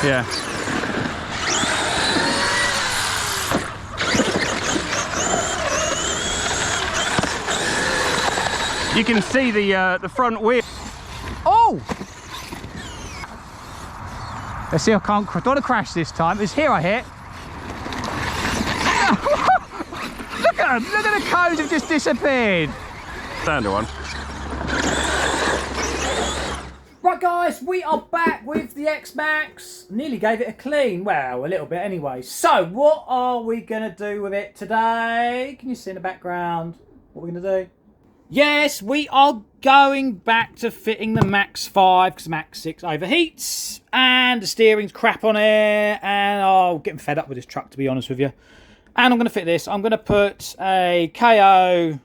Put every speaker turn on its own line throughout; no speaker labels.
Yeah. You can see the front wheel.
Oh! Let's see, I don't want to crash this time. It's here I hit. Look at them! Look at the cones have just disappeared.
Standard one.
Right guys, we are back with the X-Maxx. Nearly gave it a clean. Well, a little bit anyway. So, what are we going to do with it today? Can you see in the background what we're going to do? Yes, we are going back to fitting the Max 5 because Max 6 overheats and the steering's crap on it, and I'm getting fed up with this truck, to be honest with you. And I'm going to fit this. I'm going to put a KO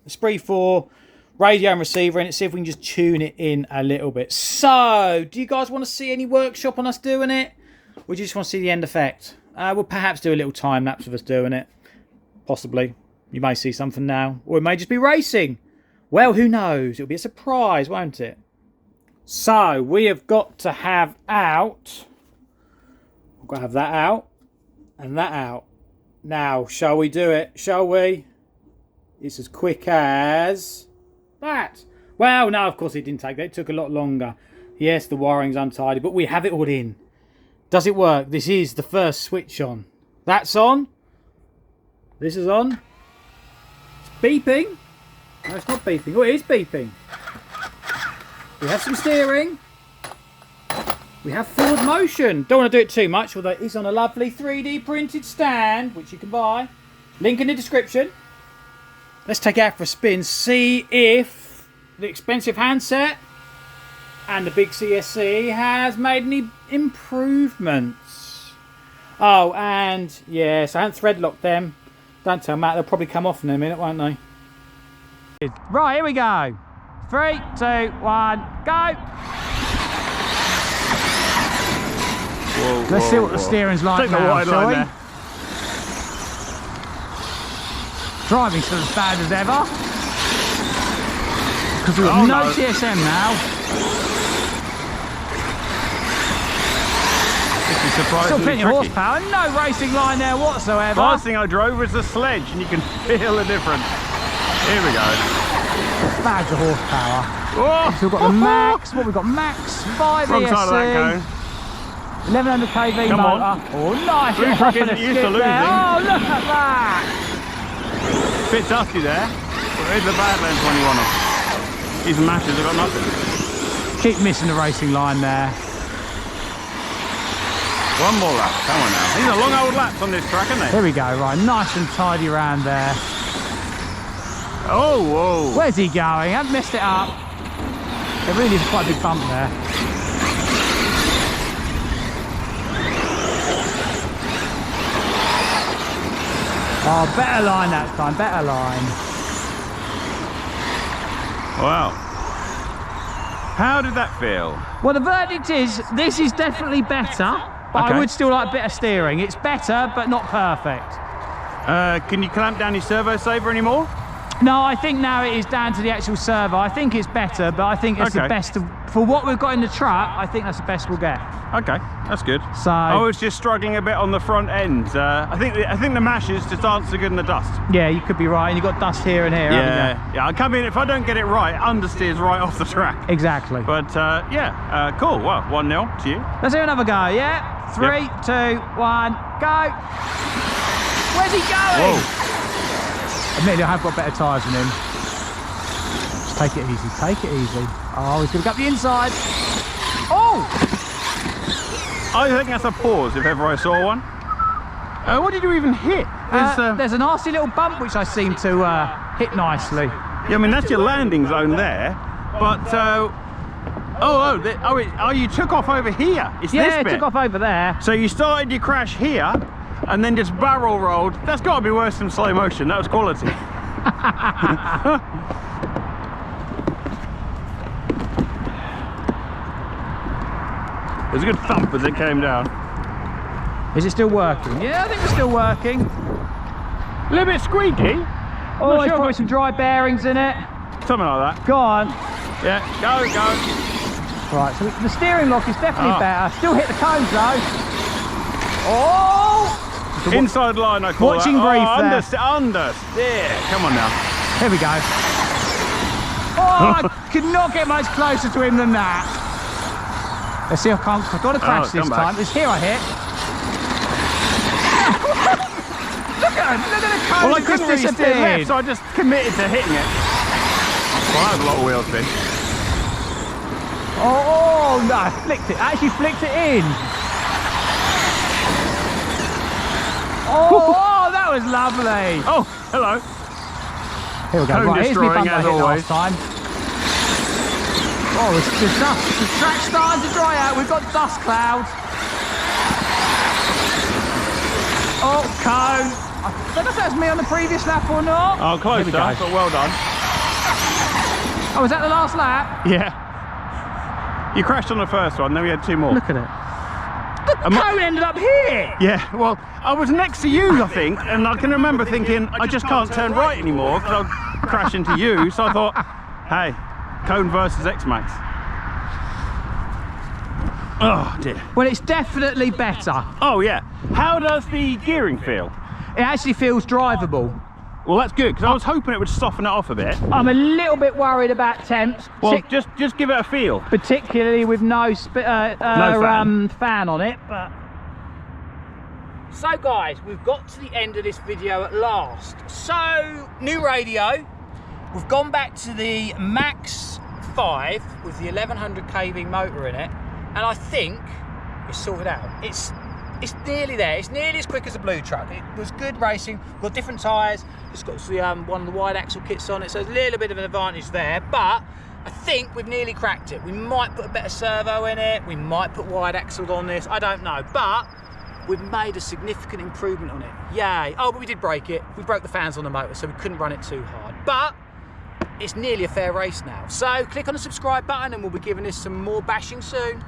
Esprit 4 radio and receiver in it, see if we can just tune it in a little bit. So, do you guys want to see any workshop on us doing it? Or do you just want to see the end effect? We'll perhaps do a little time lapse of us doing it. Possibly. You may see something now. Or it may just be racing. Well, who knows? It'll be a surprise, won't it? So, we have got to have out... We've got to have that out. And that out. Now, shall we do it? Shall we? It's as quick as... that. Well, no, of course it didn't take that. It took a lot longer. Yes, the wiring's untidy, but we have it all in. Does it work? This is the first switch on. That's on. This is on. It's beeping. No, it's not beeping. Oh, it is beeping. We have some steering. We have forward motion. Don't want to do it too much, although it is on a lovely 3D printed stand, which you can buy. Link in the description. Let's take it out for a spin, see if the expensive handset and the big CSC has made any improvements. Oh, and yes, I haven't thread locked them. Don't tell Matt, they'll probably come off in a minute, won't they?
Right, here we go. 3, 2, 1, go!
Whoa,
Let's see what the steering's like
Take the
now,
wide
shall
line
we?
there.
Driving still as bad as ever. Because we've got no TSM now.
This is surprisingly
Still plenty of
tricky.
horsepower, no racing line there whatsoever.
Last thing I drove was the sledge, and you can feel the difference. Here we go.
Bags of horsepower.
Whoa.
So we've got the Max, what we've got? Max 5
Wrong
ESC.
side of that cone.
1100 kV
Come
motor.
on.
Oh, nice.
Blue
Off
truck
in a
isn't used to
skip
losing.
there. Oh, look at that.
Bit dusty there. Where's the Badlands when you want them? These matches have got nothing.
Keep missing the racing line there.
One more lap. Come on now. These are long old laps on this track, aren't they?
Here we go, right. Nice and tidy around there.
Oh, whoa.
Where's he going? I've messed it up. There really is quite a big bump there. Oh, better line that time, better line.
Wow. How did that feel?
Well, the verdict is, this is definitely better, but
Okay.
I would still like a bit of steering. It's better, but not perfect.
Can you clamp down your servo saver anymore?
No, I think now it is down to the actual servo. I think it's better, but I think it's the
Okay.
best for what we've got in the truck. I think that's the best we'll get.
Okay, that's good.
So
I was just struggling a bit on the front end. I think the mashes just aren't so good in the dust.
yeah, you could be right, and you've got dust here and here, haven't
Yeah. I come in, if I don't get it right, understeers right off the track.
you? Exactly.
But cool. Well, 1-0 to you.
Let's do another go, yeah? 3, 2, 1, go! Where's he going?
Whoa.
Admittedly, I have got better tyres than him. Just take it easy, take it easy. Oh, he's going to go up the inside. Oh!
I think that's a pause if ever I saw one. What did you even hit?
There's a nasty little bump which I seem to hit nicely.
Yeah, I mean, that's your landing zone there. But, you took off over here. It's
Yeah,
this
it
bit.
took off over there.
So you started your crash here, and then just barrel rolled. That's got to be worse than slow motion. That was quality. There's a good thump as it came down.
Is it still working? Yeah, I think it's still working.
A little bit squeaky.
Oh, there's probably some dry bearings in it.
Something like that.
Go on.
Yeah, go.
Right, so the steering lock is definitely better. Still hit the cones though. Oh!
Inside line, I call
Watching
that.
brief there.
Under. Yeah, come on now.
Here we go. Oh, I could not get much closer to him than that. Let's see if I've got to crash this time. It's here I hit. Look at the cones.
Well, I couldn't really steer left, so I just committed to hitting it. Well, I have a lot of wheel spin.
Oh, no, I flicked it. I actually flicked it in. Oh, that was lovely.
Oh, hello.
Here we go.
Cone
Right, here's me
destroying
bump I
as
hit
always.
last time. Oh, the dust. The track's starting to dry out. We've got dust clouds. Oh, cone. I don't know if that's me on the previous lap or not.
Oh, close stuff, but well done.
Oh, was that the last lap?
Yeah. You crashed on the first one, then we had 2 more.
Look at it. The cone ended up here.
Yeah, well, I was next to you, I think, and I can remember thinking, I just can't turn right anymore because I'll crash into you. So I thought, hey, cone versus X-Maxx. Oh, dear.
Well, it's definitely better.
Oh, yeah. How does the gearing feel?
It actually feels drivable.
Well, that's good, because I was hoping it would soften it off a bit.
I'm a little bit worried about temps.
Well, just give it a feel.
Particularly with no fan on it. But so, guys, we've got to the end of this video at last. So, new radio. We've gone back to the Max 5 with the 1100 kV motor in it, and I think it's sorted out. It's nearly there. It's nearly as quick as a blue truck. It was good racing. We've got different tyres. It's got the, one of the wide axle kits on it, so there's a little bit of an advantage there. But I think we've nearly cracked it. We might put a better servo in it. We might put wide axle on this. I don't know. But we've made a significant improvement on it. Yay. Oh, but we did break it. We broke the fans on the motor, so we couldn't run it too hard. But it's nearly a fair race now. So click on the subscribe button and we'll be giving this some more bashing soon.